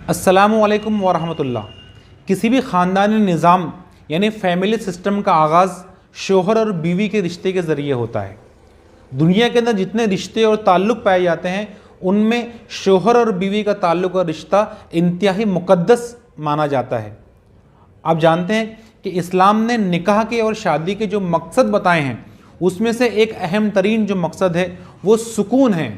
अस्सलामुअलैकुम वरहमतुल्लाह। किसी भी ख़ानदानी निज़ाम यानी फैमिली सिस्टम का आगाज़ शोहर और बीवी के रिश्ते के ज़रिए होता है। दुनिया के अंदर जितने रिश्ते और ताल्लुक़ पाए जाते हैं उनमें शोहर और बीवी का ताल्लुक़ और रिश्ता इंतहाई मुक़द्दस माना जाता है। आप जानते हैं कि इस्लाम ने निकाह के और शादी के जो मकसद बताए हैं उसमें से एक अहम तरीन जो मकसद है वो सुकून है।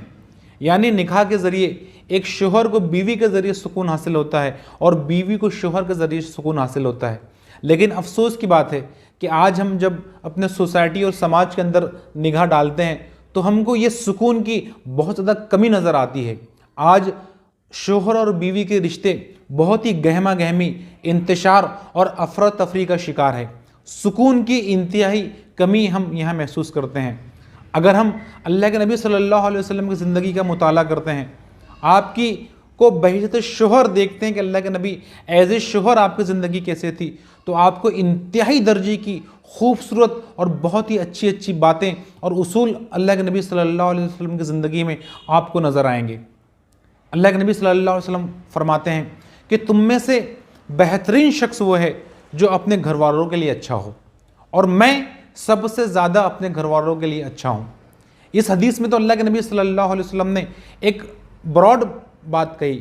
यानी निकाह के ज़रिए एक शोहर को बीवी के ज़रिए सुकून हासिल होता है और बीवी को शोहर के ज़रिए सुकून हासिल होता है। लेकिन अफसोस की बात है कि आज हम जब अपने सोसाइटी और समाज के अंदर निगाह डालते हैं तो हमको ये सुकून की बहुत ज़्यादा कमी नज़र आती है। आज शोहर और बीवी के रिश्ते बहुत ही गहमा गहमी, इंतशार और अफरा तफरी का शिकार है। सुकून की इंतहाई कमी हम यहाँ महसूस करते हैं। अगर हम अल्लाह के नबी सल्लल्लाहु अलैहि वसल्लम की ज़िंदगी का मुताला करते हैं, आपकी को बहिजत शोहर देखते हैं कि अल्लाह के नबी एज ए शोहर आपकी ज़िंदगी कैसे थी, तो आपको इंतहाई दर्जे की खूबसूरत और बहुत ही अच्छी अच्छी बातें और उसूल अल्लाह के नबी सल्लल्लाहु अलैहि वसल्लम की ज़िंदगी में आपको नज़र आएंगे। अल्लाह के नबी सल्लल्लाहु अलैहि वसल्लम फरमाते हैं कि तुम में से बेहतरीन शख्स वो है जो अपने घर वालों के लिए अच्छा हो और मैं सबसे ज़्यादा अपने घर वालों के लिए अच्छा हूँ। इस हदीस में तो अल्लाह के नबी सल्लल्लाहु अलैहि वसल्लम ने एक ब्रॉड बात कही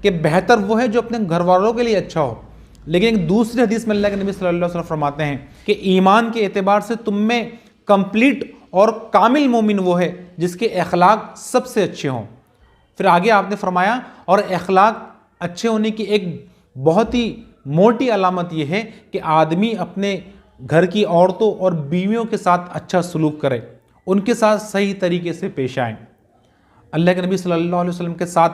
कि बेहतर वो है जो अपने घर वालों के लिए अच्छा हो, लेकिन एक दूसरी हदीस में अल्लाह के नबी सल्लल्लाहु अलैहि वसल्लम फरमाते हैं कि ईमान के एतबार से तुम में कंप्लीट और कामिल मोमिन वो है जिसके अखलाक सबसे अच्छे हों। फिर आगे आपने फरमाया और अखलाक अच्छे होने की एक बहुत ही मोटी अलामत यह है कि आदमी अपने घर की औरतों और बीवियों के साथ अच्छा सलूक करे, उनके साथ सही तरीके से पेश आए। अल्लाह के नबी सल्लल्लाहु अलैहि वसल्लम के साथ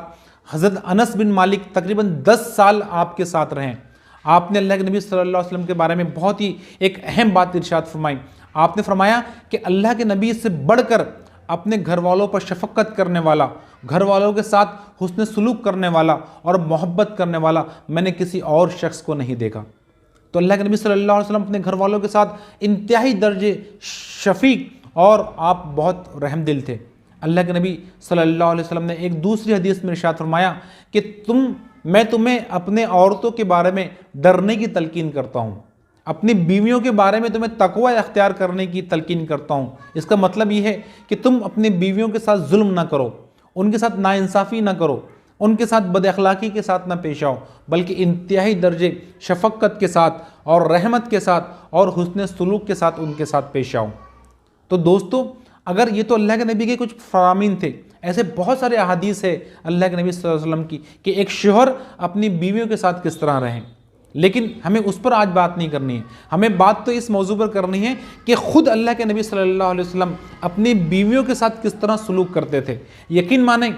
हज़रत अनस बिन मालिक तकरीबन 10 साल आपके साथ रहें। आपने अल्लाह के नबी सल्लल्लाहु अलैहि वसल्लम के बारे में बहुत ही एक अहम बात इरशाद फरमाई। आपने फरमाया कि अल्लाह के नबी से बढ़कर अपने घर वालों पर शफक़त करने वाला, घर वालों के साथ हुस्न सलूक करने वाला और मोहब्बत करने वाला मैंने किसी और शख्स को नहीं देखा। तो अल्लाह के नबी सल्लल्लाहु अलैहि वसल्लम अपने घर वालों के साथ इंतहाई दर्जे शफीक और आप बहुत रहम दिल थे। अल्लाह के नबी सल्लल्लाहु अलैहि वसल्लम ने एक दूसरी हदीस में इरशाद फरमाया कि मैं तुम्हें अपने औरतों के बारे में डरने की तलकीन करता हूँ, अपनी बीवियों के बारे में तुम्हें तकवा अख्तियार करने की तलकीन करता हूँ। इसका मतलब ये है कि तुम अपनी बीवियों के साथ जुल्म ना करो, उनके साथ नाइंसाफ़ी ना करो, उनके साथ बदअखलाक़ी के साथ ना पेश आओ, बल्कि इंतहाई दर्जे शफ़क़त के साथ और रहमत के साथ और हुस्न सलूक के साथ उनके साथ पेश आओ। तो दोस्तों, अगर ये तो अल्लाह के नबी के कुछ फरामीन थे, ऐसे बहुत सारे अहादीस है अल्लाह के नबी सल्लल्लाहु अलैहि वसल्लम की कि एक शोहर अपनी बीवियों के साथ किस तरह रहें। लेकिन हमें उस पर आज बात नहीं करनी है। हमें बात तो इस मौजू पर करनी है कि ख़ुद अल्लाह के नबी सल्लल्लाहु अलैहि वसल्लम अपनी बीवियों के साथ किस तरह सलूक करते थे। यकीन माने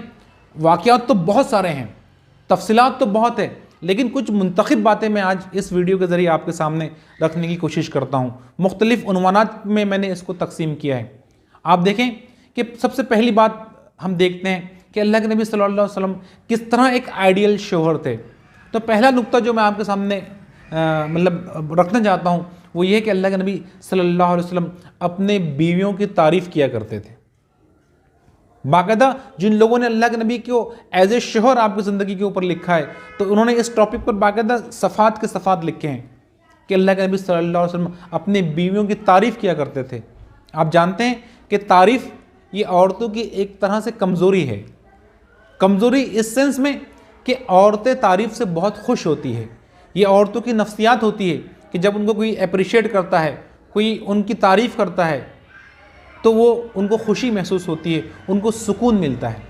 वाक़यात तो बहुत सारे हैं, तफसीलात तो बहुत है, लेकिन कुछ मुंतखब बातें मैं आज इस वीडियो के ज़रिए आपके सामने रखने की कोशिश करता हूँ। मुख्तलिफ़ उन्वानात में मैंने इसको तकसीम किया है। आप देखें कि सबसे पहली बात हम देखते हैं कि अल्लाह के नबी सल्लल्लाहु अलैहि वसल्लम किस तरह एक आइडियल शोहर थे। तो पहला नुक्ता जो मैं आपके सामने रखना चाहता हूँ वो ये है कि अल्लाह के नबी सल्लल्लाहु अलैहि वसल्लम अपने बीवियों की तारीफ़ किया करते थे। बाकायदा जिन लोगों ने अल्लाह के नबी को एज ए शोहर आपकी ज़िंदगी के ऊपर लिखा है तो उन्होंने इस टॉपिक पर बाकायदा सफ़ात के सफ़ात लिखे हैं कि अल्लाह के नबी सल्लल्लाहु अलैहि वसल्लम अपने बीवियों की तारीफ़ किया करते थे। आप जानते हैं कि तारीफ़ ये औरतों की एक तरह से कमज़ोरी है। कमज़ोरी इस सेंस में कि औरतें तारीफ़ से बहुत खुश होती है। ये औरतों की नफ्सियात होती है कि जब उनको कोई अप्रिशिएट करता है, कोई उनकी तारीफ़ करता है तो वो उनको खुशी महसूस होती है, उनको सुकून मिलता है।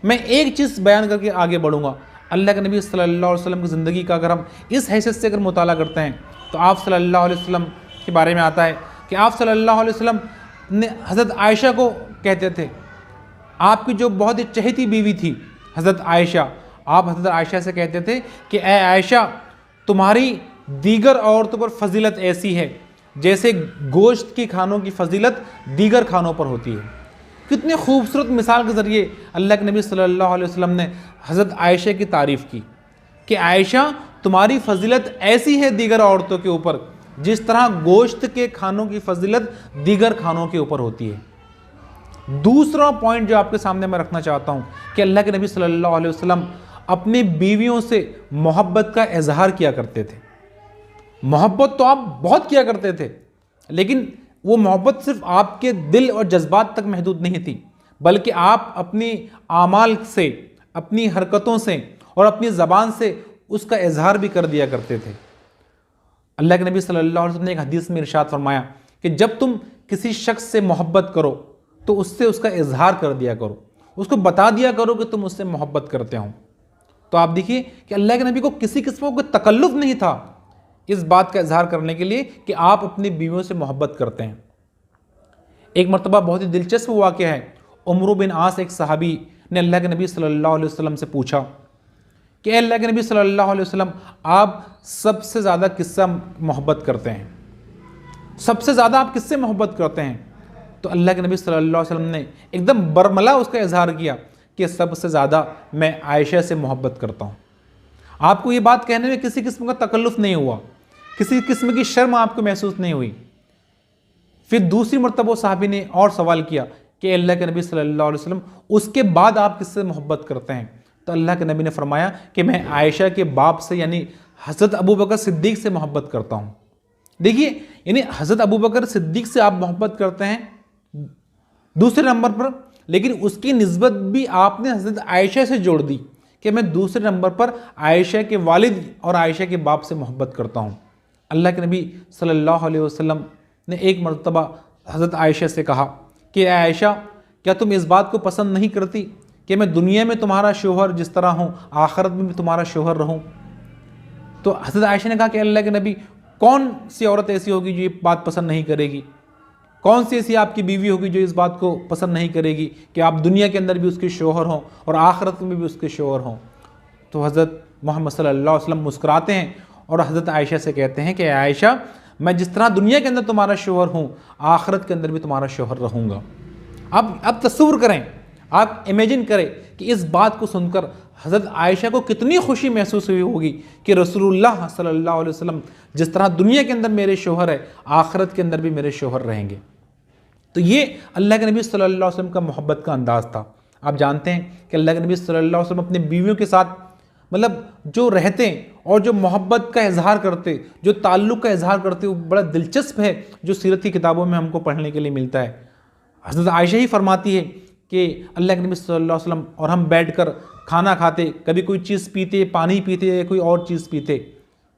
मैं एक चीज़ बयान करके आगे बढ़ूँगा। अल्लाह के नबी सल्लल्लाहु अलैहि वसल्लम की ज़िंदगी का अगर हम इस हैसियत से अगर मुताला करते हैं तो आप सल्लल्लाहु अलैहि वसल्लम के बारे में आता है कि आप सल्लल्लाहु अलैहि वसल्लम ने हज़रत आयशा को कहते थे, आपकी जो बहुत ही चहेती बीवी थी हज़रत आयशा, आप हज़रत आयशा से कहते थे कि ए आयशा, तुम्हारी दीगर औरतों पर फजीलत ऐसी है जैसे गोश्त की खानों की फजीलत दीगर खानों पर होती है। कितने खूबसूरत मिसाल के ज़रिए अल्लाह के नबी सल्लल्लाहु अलैहि वसल्लम ने हज़रत आयशा की तारीफ़ की कि आयशा, तुम्हारी फजीलत ऐसी है दीगर औरतों के ऊपर जिस तरह गोश्त के खानों की फजीलत दीगर खानों के ऊपर होती है। दूसरा पॉइंट जो आपके सामने मैं रखना चाहता हूँ कि अल्लाह के नबी सल्लल्लाहु अलैहि वसल्लम अपनी बीवियों से मोहब्बत का इजहार किया करते थे। मोहब्बत तो आप बहुत किया करते थे, लेकिन वो मोहब्बत सिर्फ आपके दिल और जज्बात तक महदूद नहीं थी, बल्कि आप अपनी आमाल से, अपनी हरकतों से और अपनी ज़बान से उसका इजहार भी कर दिया करते थे। अल्लाह के नबी सल्लल्लाहु अलैहि वसल्लम ने एक हदीस में इरशाद फरमाया कि जब तुम किसी शख्स से मोहब्बत करो तो उससे उसका इजहार कर दिया करो, उसको बता दिया करो कि तुम उससे मोहब्बत करते हो। तो आप देखिए कि अल्लाह के नबी को किसी किस्म का तकल्लुफ़ नहीं था इस बात का इजहार करने के लिए कि आप अपनी बीवियों से मोहब्बत करते हैं। एक मरतबा बहुत ही दिलचस्प वाक़या है। उमर बिन आस एक सहाबी ने अल्लाह के नबी सल्लल्लाहु अलैहि वसल्लम से पूछा कि अल्लाह के नबी सल्लल्लाहु अलैहि वसल्लम, आप सबसे ज़्यादा किससे मोहब्बत करते हैं? सबसे ज़्यादा आप किससे मोहब्बत करते हैं? तो अल्लाह के नबी सल्लल्लाहु अलैहि वसल्लम ने एकदम बरमला उसका इजहार किया कि सबसे ज़्यादा मैं आयशा से मोहब्बत करता हूँ। आपको ये बात कहने में किसी किस्म का तकल्लुफ़ नहीं हुआ, किसी किस्म की शर्म आपको महसूस नहीं हुई। फिर दूसरी मरतबा सहाबी ने और सवाल किया कि अल्लाह के नबी सल्लल्लाहु अलैहि वसल्लम, उसके बाद आप किससे मोहब्बत करते हैं? तो अल्लाह के नबी ने फरमाया कि मैं आयशा के बाप से यानी हज़रत अबू बकर सिद्दीक़ से मोहब्बत करता हूँ। देखिए, यानी हज़रत अबू बकर सिद्दीक़ से आप मोहब्बत करते हैं दूसरे नंबर पर, लेकिन उसकी निस्बत भी आपने हज़रत आयशा से जोड़ दी कि मैं दूसरे नंबर पर आयशा के वालिद और आयशा के बाप से मोहब्बत करता हूँ। अल्लाह के नबी सल्लल्लाहु अलैहि वसल्लम ने एक मरतबा हज़रत आयशा से कहा कि आयशा, क्या तुम इस बात को पसंद नहीं करती कि मैं दुनिया में तुम्हारा शोहर जिस तरह हूँ आखिरत में भी तुम्हारा शोहर रहूँ? तो हज़रत आयशा ने कहा कि अल्लाह के नबी, कौन सी औरत ऐसी होगी जो ये बात पसंद नहीं करेगी? कौन सी ऐसी आपकी बीवी होगी जो इस बात को पसंद नहीं करेगी कि आप दुनिया के अंदर भी उसके शोहर हों और आखिरत में भी उसके शोहर हों? तो हज़रत मोहम्मद सल्लल्लाहु अलैहि वसल्लम मुस्कुराते हैं और हज़रत आयशा से कहते हैं कि आयशा, मैं जिस तरह दुनिया के अंदर तुम्हारा शोहर हूँ आखिरत के अंदर भी तुम्हारा शोहर रहूँगा। अब तस्वुर करें, आप इमेजिन करें कि इस बात को सुनकर हज़रत आयशा को कितनी खुशी महसूस हुई होगी कि रसूलुल्लाह सल्लल्लाहु अलैहि वसल्लम जिस तरह दुनिया के अंदर मेरे शोहर है आखिरत के अंदर भी मेरे शोहर रहेंगे। तो ये अल्लाह के नबी सल्लल्लाहु अलैहि वसल्लम का मोहब्बत का अंदाज़ था। आप जानते हैं कि अल्लाह के नबी सल्लल्लाहु अलैहि वसल्लम अपनी बीवियों के साथ मतलब जो रहते और जो मोहब्बत का इजहार करते, जो ताल्लुक़ का इजहार करते, वो बड़ा दिलचस्प है, जो सीरत की किताबों में हमको पढ़ने के लिए मिलता है। हज़रत आयशा ही फरमाती है कि अल्लाह के नबी सल्लल्लाहु अलैहि वसल्लम और हम बैठकर खाना खाते, कभी कोई चीज़ पीते, पानी पीते या कोई और चीज़ पीते,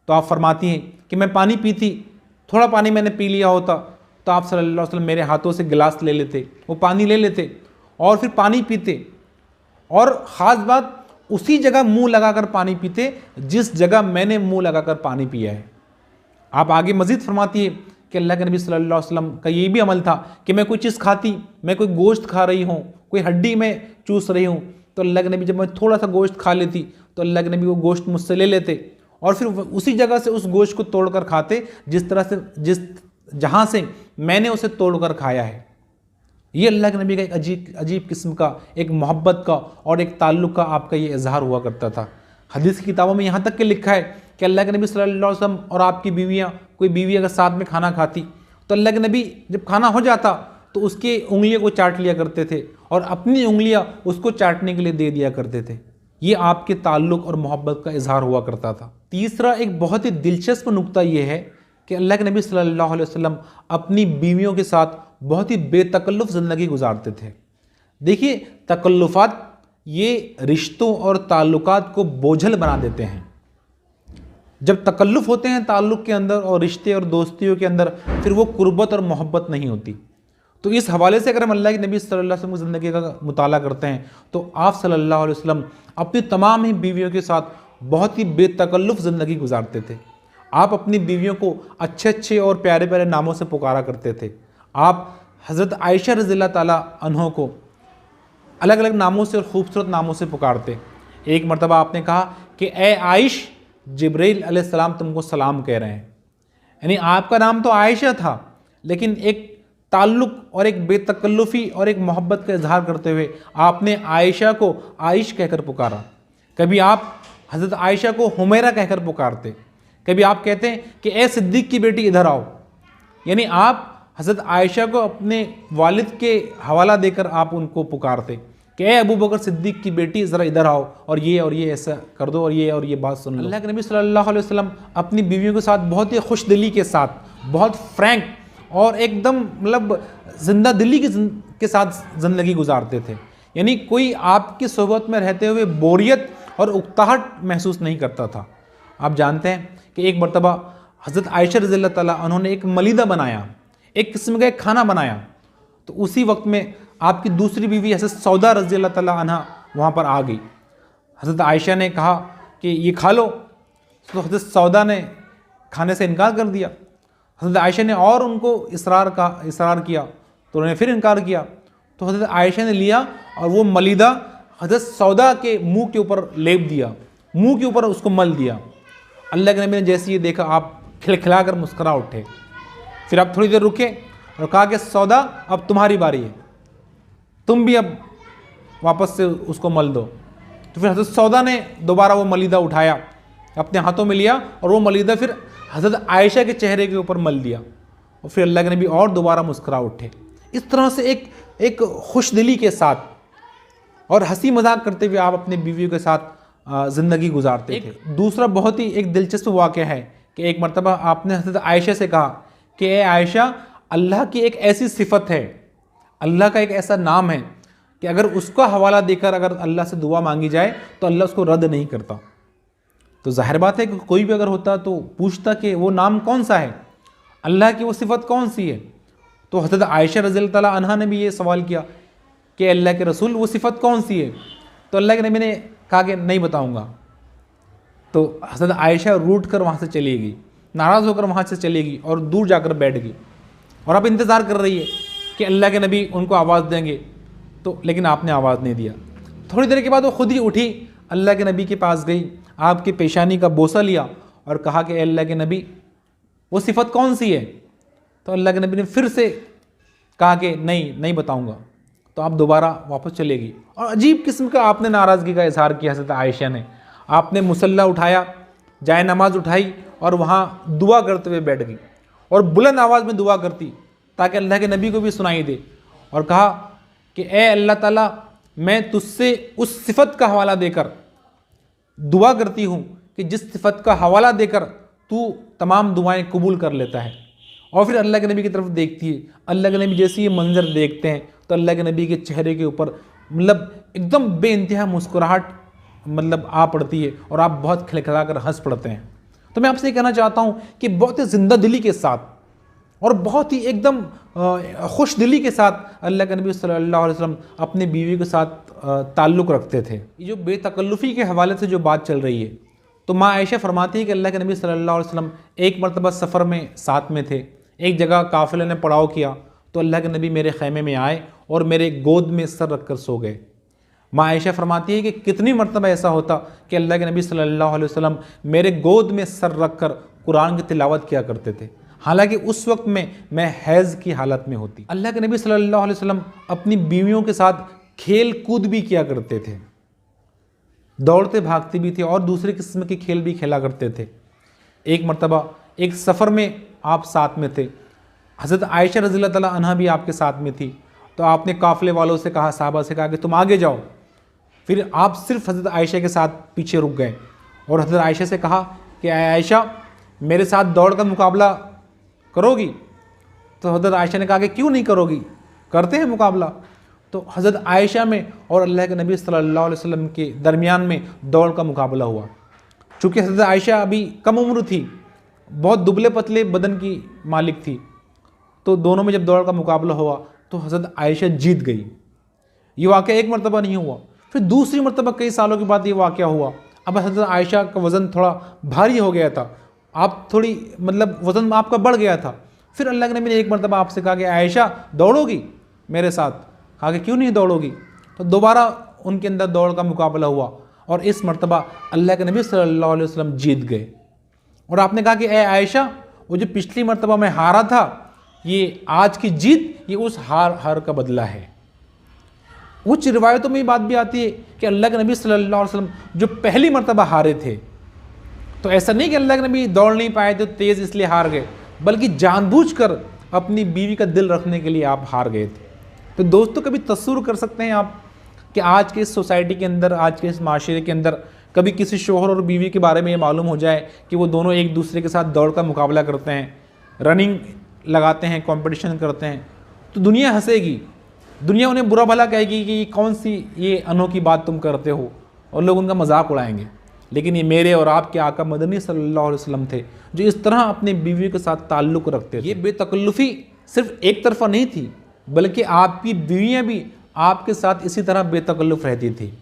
तो आप फरमाती हैं कि मैं पानी पीती, थोड़ा पानी मैंने पी लिया होता तो आप सल्लल्लाहु अलैहि वसल्लम मेरे हाथों से गिलास ले लेते, वो पानी ले लेते और फिर पानी पीते, और ख़ास बात उसी जगह मुंह लगाकर पानी पीते जिस जगह मैंने मुंह लगाकर पानी पिया है। आप आगे मज़ीद फरमाती है कि अल्लाह के नबी सल्लल्लाहु अलैहि वसल्लम का ये भी अमल था कि मैं कोई चीज़ खाती, मैं कोई गोश्त खा रही हूँ, कोई हड्डी में चूस रही हूँ, तो अल्लाह के नबी जब मैं थोड़ा सा गोश्त खा लेती तो अल्लाह के नबी वो गोश्त मुझसे ले लेते और फिर उसी जगह से उस गोश्त को तोड़कर खाते जिस तरह से जहाँ से मैंने उसे तोड़कर खाया है। ये अल्लाह के नबी का एक अजीब किस्म का एक मोहब्बत का और एक ताल्लुक़ का आपका ये इजहार हुआ करता था। हदीस की किताबों में यहाँ तक के लिखा है कि अल्लाह के नबी सल्लल्लाहु अलैहि वसल्लम और आपकी बीवियाँ, कोई बीवी अगर साथ में खाना खाती तो अल्लाह के नबी जब खाना हो जाता तो उसकी उंगलियों को चाट लिया करते थे और अपनी उंगलियाँ उसको चाटने के लिए दे दिया करते थे। ये आपके ताल्लुक़ और मोहब्बत का इजहार हुआ करता था। तीसरा एक बहुत ही दिलचस्प नुक्ता ये है कि अल्लाह के नबी सल्लल्लाहु अलैहि वसल्लम अपनी बीवियों के साथ बहुत ही बेतकल्लुफ़ ज़िंदगी गुजारते थे। देखिए, तकल्लुफ़ात ये रिश्तों और ताल्लुकात को बोझल बना देते हैं। जब तकल्लुफ़ होते हैं ताल्लुक़ के अंदर और रिश्ते और दोस्तियों के अंदर, फिर वो कुर्बत और मोहब्बत नहीं होती। तो इस हवाले से अगर हम अल्लाह के नबी सल्लल्लाहु अलैहि वसल्लम की ज़िंदगी का मुताला करते हैं तो आप सल्लल्लाहु अलैहि वसल्लम अपनी तमाम ही बीवियों के साथ बहुत ही बेतकल्लुफ़ ज़िंदगी गुजारते थे। आप अपनी बीवियों को अच्छे अच्छे और प्यारे प्यारे नामों से पुकारा करते थे। आप हज़रत आयशा रज़ियल्लाहु ताला अन्हा को अलग अलग नामों से और ख़ूबसूरत नामों से पुकारते। एक मरतबा आपने कहा कि ए आयश, जिब्रील अलैहिस्सलाम तुमको सलाम कह रहे हैं। यानी आपका नाम तो आयशा था, लेकिन एक ताल्लुक़ और एक बेतकल्लुफ़ी और एक मोहब्बत का इजहार करते हुए आपने आयशा को आयश कहकर पुकारा। कभी आप हज़रत आयशा को हुमैरा कहकर पुकारते, कभी आप कहते हैं कि ए सिद्दीक़ की बेटी इधर आओ। यानी आप हज़रत आयशा को अपने वालिद के हवाला देकर आप उनको पुकारते। कि ए अबू बकर सिद्दीक की बेटी ज़रा इधर आओ और ये ऐसा कर दो और ये बात सुन लो। अल्लाह के नबी सल्लल्लाहु अलैहि वसल्लम अपनी बीवियों के साथ बहुत ही खुश दिली के साथ, बहुत फ्रैंक और एकदम मतलब जिंदा दिली के साथ ज़िंदगी गुजारते थे। यानी कोई आपकी सोहबत में रहते हुए बोरियत और उकताहट महसूस नहीं करता था। आप जानते हैं कि एक मरतबा हज़रत आयशा रज़ियल्लाहु ताला उन्होंने एक मलीदा बनाया, एक किस्म का एक खाना बनाया। तो उसी वक्त में आपकी दूसरी बीवी हज़रत सौदा रज़ियल्लाहु ताला अन्हा वहाँ पर आ गई। हज़रत आयशा ने कहा कि ये खा लो, तो हज़रत सौदा ने खाने से इनकार कर दिया। हज़रत आयशा ने और उनको इसरार किया तो उन्होंने फिर इनकार किया। तो हज़रत आयशा ने लिया और वो मलीदा हज़रत सौदा के मुंह के ऊपर लेप दिया, मुंह के ऊपर उसको मल दिया। अल्लाह के नबी ने जैसे ये देखा आप खिलखिला कर मुस्करा उठे। फिर आप थोड़ी देर रुके और कहा कि सौदा अब तुम्हारी बारी है, तुम भी अब वापस से उसको मल दो। तो फिर हज़रत सौदा ने दोबारा वो मलीदा उठाया, अपने हाथों में लिया और वो मलीदा फिर हज़रत आयशा के चेहरे के ऊपर मल दिया। और फिर अल्लाह के नबी और दोबारा मुस्करा उठे। इस तरह से एक खुश दिली के साथ और हंसी मजाक करते हुए आप अपने बीवियों के साथ ज़िंदगी गुजारते थे। दूसरा बहुत ही एक दिलचस्प वाक़या है कि एक मरतबा आपने हज़रत आयशा से कहा कि ए आयशा, अल्लाह की एक ऐसी सिफत है, अल्लाह का एक ऐसा नाम है कि अगर उसका हवाला देकर अगर अल्लाह से दुआ मांगी जाए तो अल्लाह उसको रद्द नहीं करता। तो जाहिर बात है कि कोई भी अगर होता तो पूछता कि वो नाम कौन सा है, अल्लाह की वो सिफत कौन सी है। तो हज़रत आयशा रज़ियल्लाहु ताला अन्हा ने भी ये सवाल किया कि अल्लाह के रसूल वो सिफत कौन सी है। तो अल्लाह के नबी ने कहा कि नहीं बताऊंगा। तो हज़रत आयशा रूठ कर वहाँ से चली गई, नाराज़ होकर वहाँ से चली गई और दूर जाकर बैठ गई। और अब इंतज़ार कर रही है कि अल्लाह के नबी उनको आवाज़ देंगे, तो लेकिन आपने आवाज़ नहीं दिया। थोड़ी देर के बाद वो खुद ही उठी, अल्लाह के नबी के पास गई, आपकी पेशानी का बोसा लिया और कहा कि अल्लाह के नबी वो सिफत कौन सी है। तो अल्लाह के नबी ने फिर से कहा कि नहीं बताऊंगा। तो आप दोबारा वापस चलेगी और अजीब किस्म का आपने नाराज़गी का इजहार किया। हज़रत आयशा ने आपने मुसल्ला उठाया, जाए नमाज उठाई और वहाँ दुआ करते हुए बैठ गई और बुलंद आवाज़ में दुआ करती ताकि अल्लाह के नबी को भी सुनाई दे। और कहा कि ए अल्लाह ताला, मैं तुझसे उस सिफत का हवाला देकर दुआ करती हूँ कि जिस सिफत का हवाला देकर तू तमाम दुआएं कबूल कर लेता है। और फिर अल्लाह के नबी की तरफ देखती है। अल्लाह के नबी जैसे ये मंजर देखते हैं तो अल्लाह के नबी के चेहरे के ऊपर मतलब एकदम बेइंतहा मुस्कुराहट मतलब आ पड़ती है और आप बहुत खिलखिला कर हंस पड़ते हैं। तो मैं आपसे ये कहना चाहता हूँ कि बहुत ही जिंदा दिली के साथ और बहुत ही एकदम खुश दिली के साथ अल्लाह के नबी सल्लल्लाहु अलैहि वसल्लम अपने बीवी के साथ ताल्लुक़ रखते थे। ये जो बेतकल्लुफ़ी के हवाले से जो बात चल रही है, तो माँ आयशा फरमाती है कि अल्लाह के नबी सल्लल्लाहु अलैहि वसल्लम एक मरतबा सफ़र में साथ में थे। एक जगह काफ़िले ने पड़ाव किया तो अल्लाह के नबी मेरे खैमे में आए और मेरे गोद में सर रख कर सो गए। माँ आयशा फरमाती है कि कितनी मरतबा ऐसा होता कि अल्लाह के नबी सल्लल्लाहु अलैहि वसल्लम मेरे गोद में सर रख कर कुरान की तिलावत किया करते थे, हालांकि उस वक्त में मैं हैज़ की हालत में होती। अल्लाह के नबी सल्लल्लाहु अलैहि वसल्लम अपनी बीवियों के साथ खेल कूद भी किया करते थे, दौड़ते भागते भी थे और दूसरे किस्म के खेल भी खेला करते थे। एक मरतबा एक सफ़र में आप साथ में थे, हज़रत आयशा रज़ियल्लाहु ताला अन्हा भी आपके साथ में थी। तो आपने काफ़िले वालों से कहा, साहबा से कहा कि तुम आगे जाओ। फिर आप सिर्फ हज़रत आयशा के साथ पीछे रुक गए और हज़रत आयशा से कहा कि आयशा, मेरे साथ दौड़ का मुकाबला करोगी? तो हज़रत आयशा ने कहा कि क्यों नहीं करोगी, करते हैं मुकाबला। तो हज़रत आयशा में और अल्लाह के नबी सल्लल्लाहु अलैहि वसल्लम के दरमियान में दौड़ का मुकाबला हुआ। चूँकि हज़रत आयशा अभी कम उम्र थी, बहुत दुबले पतले बदन की मालिक थी, तो दोनों में जब दौड़ का मुकाबला हुआ तो हज़रत आयशा जीत गई। ये वाक़या एक मरतबा नहीं हुआ, फिर दूसरी मरतबा कई सालों के बाद ये वाक़या हुआ। अब हज़रत आयशा का वज़न थोड़ा भारी हो गया था, आप थोड़ी मतलब वज़न आपका बढ़ गया था। फिर अल्लाह के नबी ने एक मरतबा आपसे कहा कि आयशा दौड़ोगी मेरे साथ? कहा कि क्यों नहीं दौड़ोगी? तो दोबारा उनके अंदर दौड़ का मुकाबला हुआ और इस मरतबा अल्लाह के नबी सल्लल्लाहु अलैहि वसल्लम जीत गए। और आपने कहा कि ए आयशा, वो जो पिछली मरतबा मैं हारा था, ये आज की जीत ये उस हार का बदला है। कुछ रिवायतों में ये बात भी आती है कि अल्लाह के नबी सल्लल्लाहु अलैहि वसल्लम जो पहली मरतबा हारे थे, तो ऐसा नहीं कि अल्लाह के नबी दौड़ नहीं पाए थे तेज़ इसलिए हार गए, बल्कि जानबूझकर अपनी बीवी का दिल रखने के लिए आप हार गए थे। तो दोस्तों, कभी तस्वुर कर सकते हैं आप कि आज के इस सोसाइटी के अंदर, आज के इस माशरे के अंदर कभी किसी शोहर और बीवी के बारे में ये मालूम हो जाए कि वो दोनों एक दूसरे के साथ दौड़ का मुकाबला करते हैं, रनिंग लगाते हैं, कंपटीशन करते हैं, तो दुनिया हंसेगी, दुनिया उन्हें बुरा भला कहेगी कि कौन सी ये अनोखी बात तुम करते हो, और लोग उनका मजाक उड़ाएंगे। लेकिन ये मेरे और आपके आका मदनी सल्लल्लाहु अलैहि वसल्लम थे जो इस तरह अपने बीवी के साथ ताल्लुक़ रखते थे। ये बेतकल्लुफ़ी सिर्फ एक तरफा नहीं थी, बल्कि आपकी बीवियाँ भी आपके साथ इसी तरह बेतकल्लुफ़ रहती थी।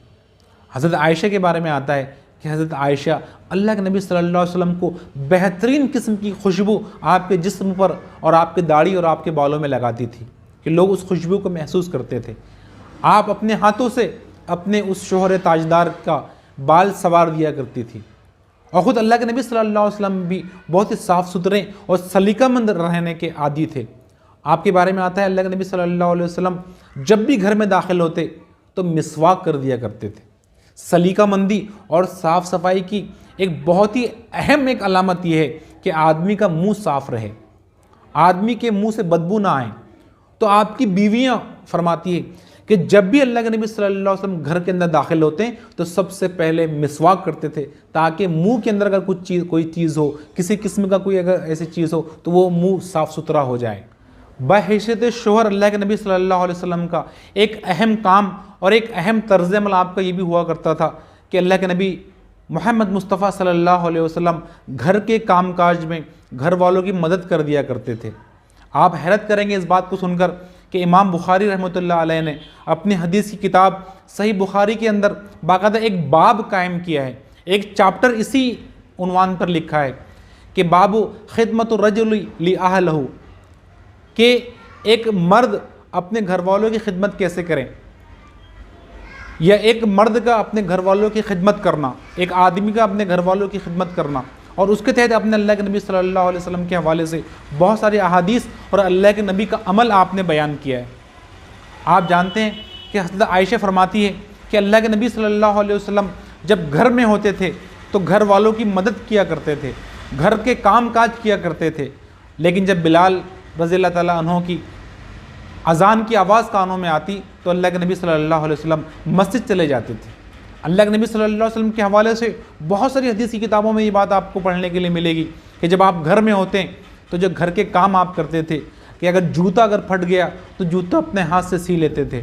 हज़रत आयशा के बारे में आता है कि हज़रत आयशा अल्लाह के नबी सल्लल्लाहु अलैहि वसल्लम को बेहतरीन किस्म की खुशबू आपके जिस्म पर और आपके दाढ़ी और आपके बालों में लगाती थी कि लोग उस खुशबू को महसूस करते थे। आप अपने हाथों से अपने उस शोहर ताजदार का बाल सवार दिया करती थी, और ख़ुद अल्लाह के नबी सल्लल्लाहु अलैहि वसल्लम भी बहुत ही साफ़ सुथरे और सलीकामंद रहने के आदी थे। आपके बारे में आता है अल्लाह के नबी सल्लल्लाहु अलैहि वसल्लम जब भी घर में दाखिल होते तो मिसवाक कर दिया करते थे। सलीकामंदी और साफ़ सफाई की एक बहुत ही अहम एक अलामत यह है कि आदमी का मुंह साफ़ रहे, आदमी के मुंह से बदबू ना आए। तो आपकी बीवियां फरमाती है कि जब भी अल्लाह के नबी सल्लल्लाहु अलैहि वसल्लम घर के अंदर दाखिल होते हैं तो सबसे पहले मिसवाक करते थे, ताकि मुंह के अंदर अगर कोई चीज़ हो, किसी किस्म का कोई अगर ऐसी चीज़ हो तो वो मुंह साफ़ सुथरा हो जाए। बहैसियत शोहर अल्लाह के नबी सल्लल्लाहु अलैहि वसल्लम का एक अहम काम और एक अहम तर्ज अमल आपका ये भी हुआ करता था कि अल्लाह के नबी मोहम्मद मुस्तफ़ा सल्लल्लाहु अलैहि वसल्लम घर के कामकाज में घर वालों की मदद कर दिया करते थे। आप हैरत करेंगे इस बात को सुनकर कि इमाम बुखारी रहमतुल्लाह अलैह ने अपनी हदीस की किताब सही बुखारी के अंदर बाकायदा एक बाब कायम किया है, एक चैप्टर इसी उन्वान पर लिखा है कि बाबू खिदमत रजुल ली अहलहू, कि एक मर्द अपने घर वालों की खिदमत कैसे करें, या एक मर्द का अपने घर वालों की खिदमत करना, एक आदमी का अपने घर वालों की खिदमत करना। और उसके तहत अपने अल्लाह के नबी सल्लल्लाहु अलैहि वसल्लम के हवाले से बहुत सारी अहादीस और अल्लाह के नबी का अमल आपने बयान किया है। आप जानते हैं कि हज़रत आयशा फरमाती है कि अल्लाह के नबी सल्लल्लाहु अलैहि वसल्लम जब घर में होते थे तो घर वालों की मदद किया करते थे, घर के काम काज किया करते थे, लेकिन जब बिलाल रज़ियल्लाहु ताला अन्हु की अज़ान की आवाज़ कानों में आती तो अल्लाह के नबी सल्लल्लाहु अलैहि वसल्लम मस्जिद चले जाते थे। अल्लाह के नबी सल्लल्लाहु अलैहि वसल्लम के हवाले से बहुत सारी हदीस की किताबों में ये बात आपको पढ़ने के लिए मिलेगी कि जब आप घर में होते हैं तो जो घर के काम आप करते थे कि अगर जूता अगर फट गया तो जूता अपने हाथ से सी लेते थे,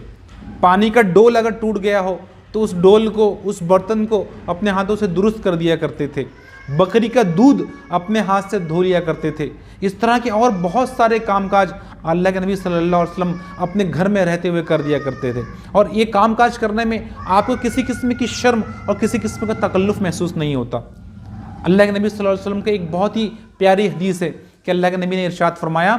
पानी का डोल अगर टूट गया हो तो उस डोल को, उस बर्तन को अपने हाथों से दुरुस्त कर दिया करते थे, बकरी का दूध अपने हाथ से धो लिया करते थे। इस तरह के और बहुत सारे कामकाज अल्लाह के नबी सल्लल्लाहु अलैहि वसल्लम अपने घर में रहते हुए कर दिया करते थे, और ये कामकाज करने में आपको किसी किस्म की शर्म और किसी किस्म का तकल्लुफ़ महसूस नहीं होता। अल्लाह के नबी सल्लल्लाहु अलैहि वसल्लम की एक बहुत ही प्यारी हदीस है कि अल्लाह के नबी ने इरशाद फरमाया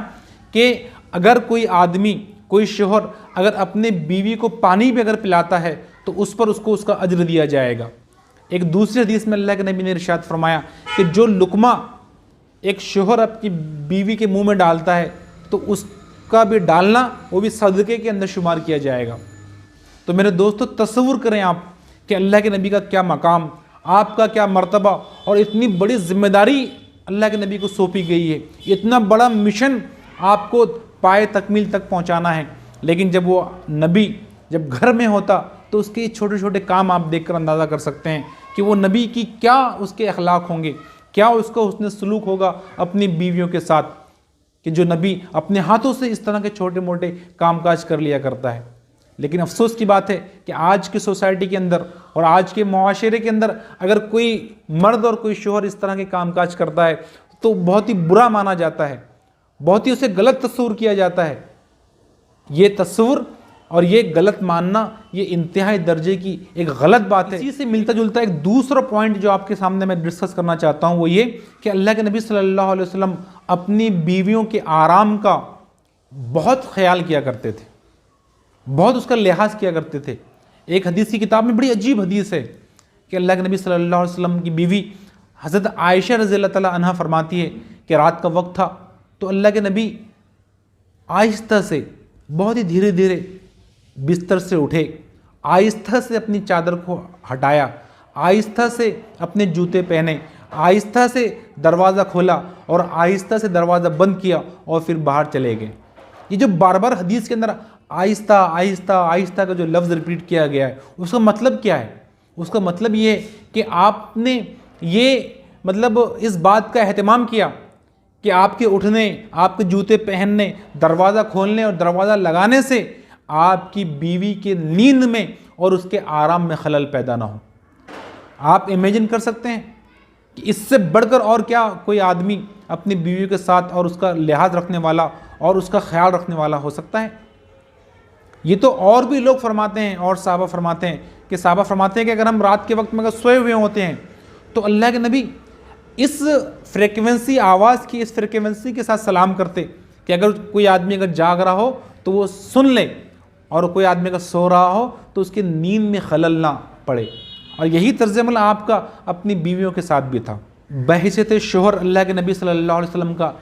कि अगर कोई आदमी, कोई शोहर अगर अपने बीवी को पानी भी अगर पिलाता है तो उस पर उसको उसका अज्र दिया जाएगा। एक दूसरी हदीस में अल्लाह के नबी ने इरशाद फरमाया कि जो लुकमा एक शोहर अपनी बीवी के मुंह में डालता है तो उसका भी डालना वो भी सदक़े के अंदर शुमार किया जाएगा। तो मेरे दोस्तों, तसव्वुर करें आप कि अल्लाह के नबी का क्या मकाम, आपका क्या मर्तबा, और इतनी बड़ी जिम्मेदारी अल्लाह के नबी को सौंपी गई है, इतना बड़ा मिशन आपको पाए तकमील तक पहुँचाना है। लेकिन जब वो नबी जब घर में होता तो उसके छोटे छोटे काम आप देखकर अंदाज़ा कर सकते हैं कि वो नबी की क्या उसके अखलाक होंगे, क्या उसका हुस्न सलूक होगा अपनी बीवियों के साथ, कि जो नबी अपने हाथों से इस तरह के छोटे मोटे कामकाज कर लिया करता है। लेकिन अफसोस की बात है कि आज की सोसाइटी के अंदर और आज के मुआशरे के अंदर अगर कोई मर्द और कोई शोहर इस तरह के कामकाज करता है तो बहुत ही बुरा माना जाता है, बहुत ही उसे गलत तस्वुर किया जाता है। ये तस्वुर और ये गलत मानना, ये इंतहाई दर्जे की एक गलत बात है। इसी से मिलता जुलता एक दूसरा पॉइंट जो आपके सामने मैं डिस्कस करना चाहता हूँ वो ये कि अल्लाह के नबी सल्लल्लाहु अलैहि वसल्लम अपनी बीवियों के आराम का बहुत ख्याल किया करते थे, बहुत उसका लिहाज किया करते थे। एक हदीस की किताब में बड़ी अजीब हदीस है कि अल्लाह के नबी सल्लल्लाहु अलैहि वसल्लम की बीवी हज़रत आयशा रज़ियल्लाहु ताला अन्हा फरमाती है कि रात का वक्त था तो अल्लाह के नबी आहिस्ता से, बहुत ही धीरे धीरे बिस्तर से उठे, आहिस्ता से अपनी चादर को हटाया, आहिस्ता से अपने जूते पहने, आहिस्ता से दरवाज़ा खोला और आहिस्ता से दरवाज़ा बंद किया और फिर बाहर चले गए। ये जो बार बार हदीस के अंदर आहिस्ता आहिस्ता आहिस्ता का जो लफ्ज़ रिपीट किया गया है उसका मतलब क्या है? उसका मतलब ये है कि आपने ये मतलब इस बात का एहतमाम किया कि आपके उठने, आपके जूते पहनने, दरवाज़ा खोलने और दरवाज़ा लगाने से आपकी बीवी के नींद में और उसके आराम में खलल पैदा ना हो। आप इमेजिन कर सकते हैं कि इससे बढ़कर और क्या कोई आदमी अपनी बीवी के साथ और उसका लिहाज रखने वाला और उसका ख्याल रखने वाला हो सकता है? ये तो और भी लोग फरमाते हैं और साहबा फरमाते हैं कि अगर हम रात के वक्त में अगर सोए हुए होते हैं तो अल्लाह के नबी इस फ्रिक्वेंसी, आवाज़ की इस फ्रिक्वेंसी के साथ सलाम करते कि अगर कोई आदमी अगर जाग रहा हो तो वो सुन ले और कोई आदमी अगर सो रहा हो तो उसकी नींद में खलल ना पड़े। और यही तर्ज अमल आपका अपनी बीवियों के साथ भी था। बहैसियत शोहर अल्लाह के नबी सल्लल्लाहु अलैहि वसल्लम का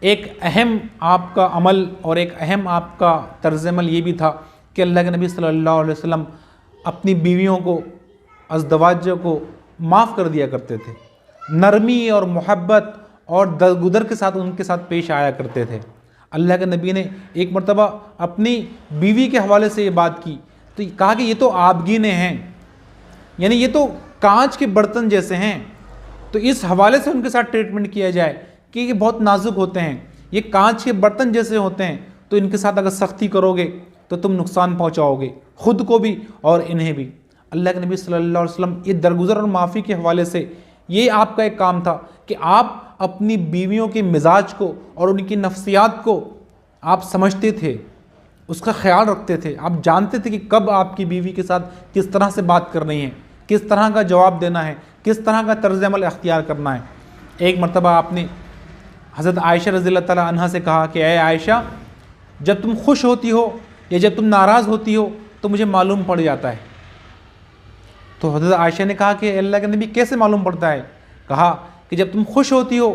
एक अहम आपका अमल और एक अहम आपका तर्ज अमल ये भी था कि अल्लाह के नबी सल्लल्लाहु अलैहि वसल्लम अपनी बीवियों को, अज़दवाज को माफ़ कर दिया करते थे। नरमी और मोहब्बत और दरगुदर के साथ उनके साथ पेश आया करते थे। अल्लाह के नबी ने एक मरतबा अपनी बीवी के हवाले से ये बात की तो कहा कि ये तो आबगीने हैं, यानी ये तो कांच के बर्तन जैसे हैं। तो इस हवाले से उनके साथ ट्रीटमेंट किया जाए कि ये बहुत नाजुक होते हैं, ये कांच के बर्तन जैसे होते हैं, तो इनके साथ अगर सख्ती करोगे तो तुम नुकसान पहुंचाओगे खुद को भी और इन्हें भी। अल्लाह के नबी सल्लल्लाहु अलैहि वसल्लम ये दरगुजर और माफ़ी के हवाले से ये आपका एक काम था कि आप अपनी बीवियों के मिजाज को और उनकी नफ्सियात को आप समझते थे, उसका ख्याल रखते थे। आप जानते थे कि कब आपकी बीवी के साथ किस तरह से बात करनी है, किस तरह का जवाब देना है, किस तरह का तर्ज अमल अख्तियार करना है। एक मरतबा आपने हज़रत आयशा रज़ियल्लाहु तआला अन्हा से कहा कि ऐ आयशा, जब तुम खुश होती हो या जब तुम नाराज़ होती हो तो मुझे मालूम पड़ जाता है। तो हज़रत आयशा ने कहा कि अल्लाह के नबी कैसे मालूम पड़ता है? कहा कि जब तुम खुश होती हो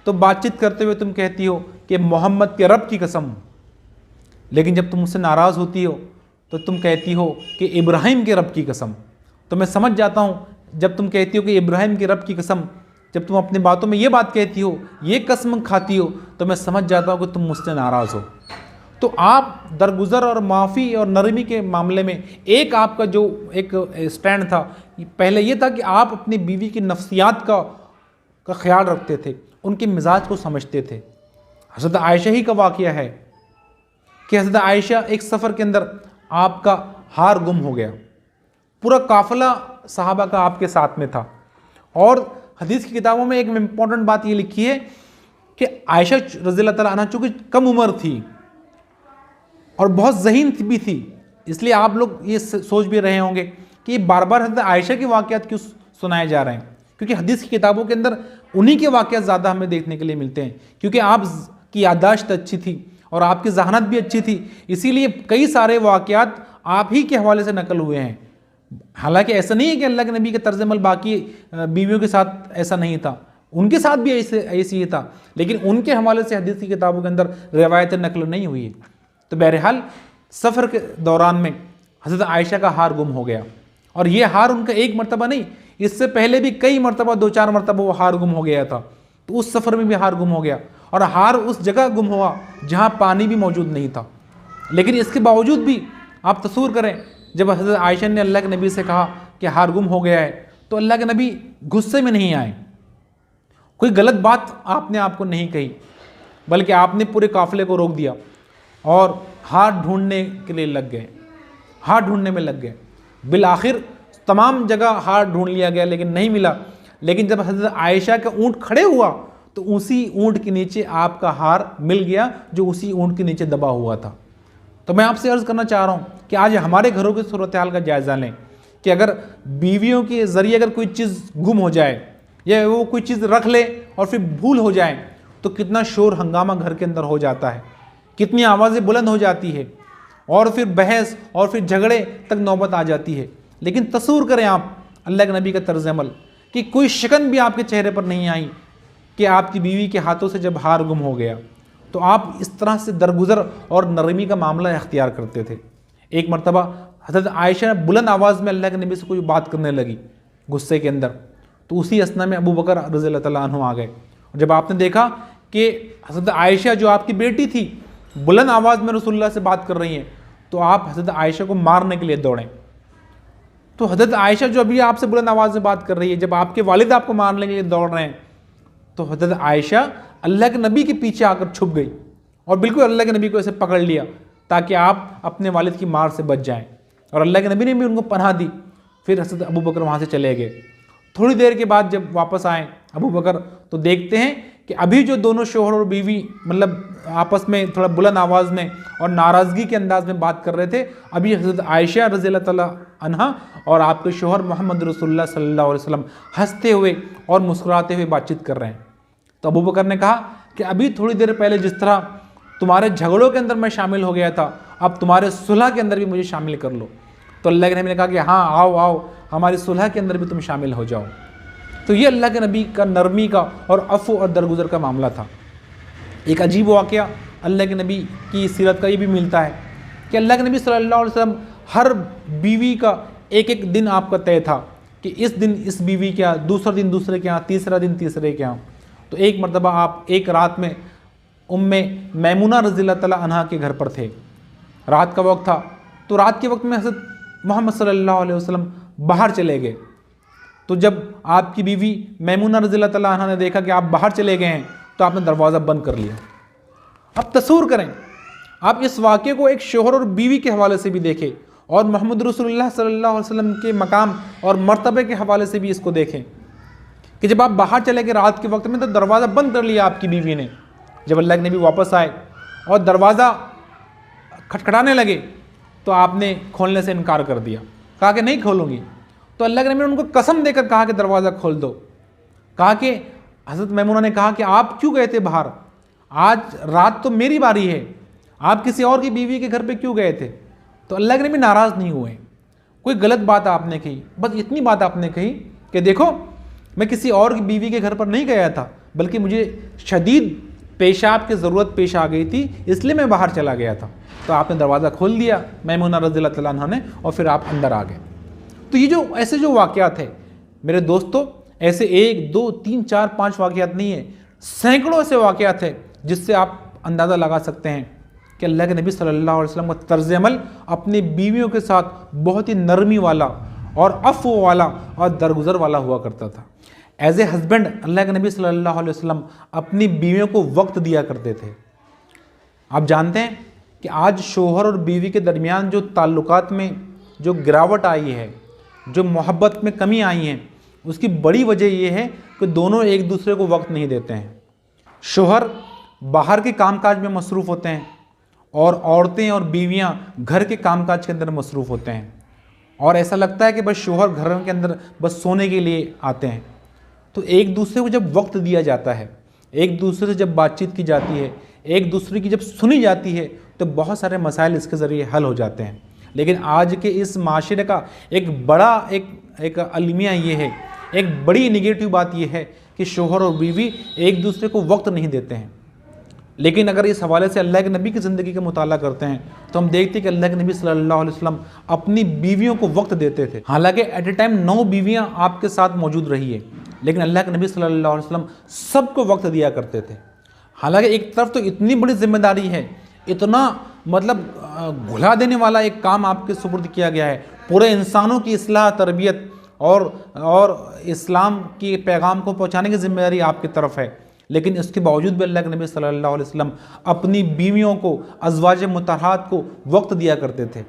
तो बातचीत करते हुए तुम कहती हो कि मोहम्मद के रब की कसम, लेकिन जब तुम मुझसे नाराज़ होती हो तो तुम कहती हो कि इब्राहिम के रब की कसम। तो मैं समझ जाता हूँ जब तुम कहती हो कि इब्राहिम के रब की कसम, जब तुम अपनी बातों में ये बात कहती हो, ये कसम खाती हो, तो मैं समझ जाता हूँ कि तुम मुझसे नाराज़ हो। तो आप दरगुजर और माफ़ी और नरमी के मामले में एक आपका जो एक स्टैंड था, पहले ये था कि आप अपनी बीवी की नफ्सियात का ख्याल रखते थे, उनके मिजाज को समझते थे। हज़रत आयशा ही का वाक़या है कि हज़रत आयशा एक सफ़र के अंदर आपका हार गुम हो गया। पूरा काफ़िला सहाबा का आपके साथ में था और हदीस की किताबों में एक इम्पॉर्टेंट बात ये लिखी है कि आयशा रज़ियल्लाहु तआला अन्हा चूँकि कम उम्र थी और बहुत ज़हीन भी थी, इसलिए आप लोग ये सोच भी रहे होंगे कि ये बार बार हज़रत आयशा के वाक़यात क्यों सुनाए जा रहे हैं, क्योंकि हदीस की किताबों के अंदर उन्हीं के वाक़यात ज़्यादा हमें देखने के लिए मिलते हैं। क्योंकि आपकी याददाश्त अच्छी थी और आपकी ज़हानत भी अच्छी थी, इसीलिए कई सारे वाक़यात आप ही के हवाले से नकल हुए हैं। हालांकि ऐसा नहीं है कि अल्लाह के नबी के तर्ज अमल बाकी बीवियों के साथ ऐसा नहीं था, उनके साथ भी ऐसी ही था, लेकिन उनके हवाले से हदीस की किताबों के अंदर रिवायतें नकल नहीं हुई है। तो बहरहाल सफ़र के दौरान में हज़रत आयशा का हार गुम हो गया और ये हार उनका एक मरतबा नहीं, इससे पहले भी कई मरतबा, 2-4 मरतबा वो हार गुम हो गया था। तो उस सफ़र में भी हार गुम हो गया और हार उस जगह गुम हुआ जहाँ पानी भी मौजूद नहीं था। लेकिन इसके बावजूद भी आप तस्वीर करें, जब हज़रत आयशा ने अल्लाह के नबी से कहा कि हार गुम हो गया है तो अल्लाह के नबी गुस्से में नहीं आए, कोई गलत बात आपने आपको नहीं कही, बल्कि आपने पूरे काफ़िले को रोक दिया और हार ढूंढने के लिए लग गए, हार ढूंढने में लग गए। बिल आखिर तमाम जगह हार ढूंढ लिया गया लेकिन नहीं मिला। लेकिन जब हज़रत आयशा का ऊँट खड़े हुआ तो उसी ऊँट के नीचे आपका हार मिल गया जो उसी ऊँट के नीचे दबा हुआ था। तो मैं आपसे अर्ज़ करना चाह रहा हूँ कि आज हमारे घरों की सूरत हाल का जायज़ा लें कि अगर बीवियों के ज़रिए अगर कोई चीज़ गुम हो जाए या वो कोई चीज़ रख ले और फिर भूल हो जाए तो कितना शोर हंगामा घर के अंदर हो जाता है, कितनी आवाज़ें बुलंद हो जाती है और फिर बहस और फिर झगड़े तक नौबत आ जाती है। लेकिन तस्वीर करें आप अल्लाह के नबी का तर्ज अमल कि कोई शिकन भी आपके चेहरे पर नहीं आई कि आपकी बीवी के हाथों से जब हार गुम हो गया तो आप इस तरह से दरगुजर और नरमी का मामला अख्तियार करते थे। एक मरतबा हज़रत आयशा बुलंद आवाज़ में अल्लाह के नबी से कोई बात करने लगी गुस्से के अंदर, तो उसी असना में अबू बकर रज़ियल्लाहु तआला अन्हु आ गए। जब आपने देखा कि हज़रत आयशा जो आपकी बेटी थी बुलंद आवाज़ में रसूलुल्लाह से बात कर रही हैं, तो आप हज़रत आयशा को मारने के लिए दौड़ें। तो हज़रत आयशा जो अभी आपसे बुलंद आवाज़ में बात कर रही है, जब आपके वालिद आपको मारने के लिए दौड़ रहे हैं, तो हज़रत आयशा अल्लाह के नबी के पीछे आकर छुप गई और बिल्कुल अल्लाह के नबी को ऐसे पकड़ लिया ताकि आप अपने वालिद की मार से बच जाएं। और अल्लाह के नबी ने भी उनको पनाह दी। फिर हज़रत अबू बकर वहाँ से चले गए। थोड़ी देर के बाद जब वापस आए अबू बकर, तो देखते हैं कि अभी जो दोनों शोहर और बीवी मतलब आपस में थोड़ा बुलंद आवाज़ में और नाराज़गी के अंदाज में बात कर रहे थे, अभी हज़रत आयशा रज़ियल्लाहु तआला अन्हा और आपके शोहर मोहम्मद रसूलुल्लाह सल्लल्लाहु अलैहि वसल्लम हंसते हुए और मुस्कुराते हुए बातचीत कर रहे हैं। तो अबू बकर ने कहा कि अभी थोड़ी देर पहले जिस तरह तुम्हारे झगड़ों के अंदर मैं शामिल हो गया था, अब तुम्हारे सुलह के अंदर भी मुझे शामिल कर लो। तो अल्लाह के नबी ने कहा कि हाँ आओ आओ, हमारी सुलह के अंदर भी तुम शामिल हो जाओ। तो ये अल्लाह के नबी का नरमी का और अफ़ू और दरगुजर का मामला था। एक अजीब वाक़या अल्लाह के नबी की सीरत का ये भी मिलता है कि अल्लाह के नबी सल्लल्लाहु अलैहि वसल्लम हर बीवी का एक एक दिन आपका तय था कि इस दिन इस बीवी के यहाँ, दूसरा दिन दूसरे के यहाँ, तीसरा दिन तीसरे के यहाँ। तो एक मरतबा आप एक रात में उम्मे मैमुना रज़ियल्लाहु तआला अन्हा के घर पर थे। रात का वक्त था, तो रात के वक्त में हज़रत मोहम्मद सल्लल्लाहु अलैहि वसल्लम बाहर चले गए। तो जब आपकी बीवी मैमुना रज़ियल्लाहु तआला अन्हा ने देखा कि आप बाहर चले गए हैं, तो आपने दरवाज़ा बंद कर लिया। अब तस्वूर करें, आप इस वाक़े को एक शोहर और बीवी के हवाले से भी देखें और मोहम्मद रसूलुल्लाह सल्लल्लाहु अलैहि वसल्लम के मकाम और मर्तबे के हवाले से भी इसको देखें कि जब आप बाहर चले गए रात के वक्त में, तो दरवाज़ा बंद कर लिया आपकी बीवी ने। जब अल्लाह के नबी वापस आए और दरवाज़ा खटखटाने लगे, तो आपने खोलने से इनकार कर दिया, कहा कि नहीं खोलूँगी। तो अल्लाह के नबी ने उनको कसम देकर कहा कि दरवाज़ा खोल दो। कहा कि हज़रत मैमुना ने कहा कि आप क्यों गए थे बाहर, आज रात तो मेरी बारी है, आप किसी और की बीवी के घर पे क्यों गए थे। तो अल्लाह के नबी नाराज़ नहीं हुए, कोई गलत बात आपने कही, बस इतनी बात आपने कही कि देखो मैं किसी और की बीवी के घर पर नहीं गया था, बल्कि मुझे शदीद पेशाब की ज़रूरत पेश आ गई थी, इसलिए मैं बाहर चला गया था। तो आपने दरवाज़ा खोल दिया मैमुना रज़ियल्लाहु तआला अन्हा ने, और फिर आप अंदर आ गए। तो ये जो ऐसे जो वाक़यात है मेरे दोस्तों, ऐसे 1 2 3 4 5 वाक़यात नहीं है, सैकड़ों ऐसे वाक़यात है जिससे आप अंदाज़ा लगा सकते हैं कि अल्लाह के नबी सल्लल्लाहु अलैहि वसल्लम का तर्ज़ अमल अपनी बीवियों के साथ बहुत ही नरमी वाला और अफ़्व वाला और दरगुजर वाला हुआ करता था। एज ए हस्बैंड अल्लाह के नबी सल्लल्लाहु अलैहि वसल्लम अपनी बीवियों को वक्त दिया करते थे। आप जानते हैं कि आज शोहर और बीवी के दरमियान जो ताल्लुकात में जो गिरावट आई है, जो मोहब्बत में कमी आई है, उसकी बड़ी वजह यह है कि दोनों एक दूसरे को वक्त नहीं देते हैं। शोहर बाहर के कामकाज में मसरूफ़ होते हैं और औरतें और बीवियां घर के कामकाज के अंदर मसरूफ़ होते हैं, और ऐसा लगता है कि बस शोहर घर के अंदर बस सोने के लिए आते हैं। तो एक दूसरे को जब वक्त दिया जाता है, एक दूसरे से जब बातचीत की जाती है, एक दूसरे की जब सुनी जाती है, तो बहुत सारे मसाइल इसके ज़रिए हल हो जाते हैं। लेकिन आज के इस माशरे का एक बड़ा एक अलमिया ये है, एक बड़ी निगेटिव बात यह है कि शोहर और बीवी एक दूसरे को वक्त नहीं देते हैं। लेकिन अगर इस हवाले से अल्लाह के नबी की ज़िंदगी का मुताला करते हैं, तो हम देखते हैं कि अल्लाह के नबी सल्लल्लाहु अलैहि वसल्लम अपनी बीवियों को वक्त देते थे। हालांकि एट ए टाइम 9 बीवियाँ आपके साथ मौजूद रही है, लेकिन अल्लाह के नबी सल्लल्लाहु अलैहि वसल्लम सबको वक्त दिया करते थे। हालांकि एक तरफ तो इतनी बड़ी जिम्मेदारी है, इतना मतलब घुला देने वाला एक काम आपके सुपुर्द किया गया है, पूरे इंसानों की इस्लाह, तरबियत और इस्लाम के पैगाम को पहुँचाने की जिम्मेदारी आपकी तरफ है। लेकिन इसके बावजूद भी अल्लाह के नबी सल्लल्लाहु अलैहि वसल्लम अपनी बीवियों को, अज़वाज मुतहरात को वक्त दिया करते थे।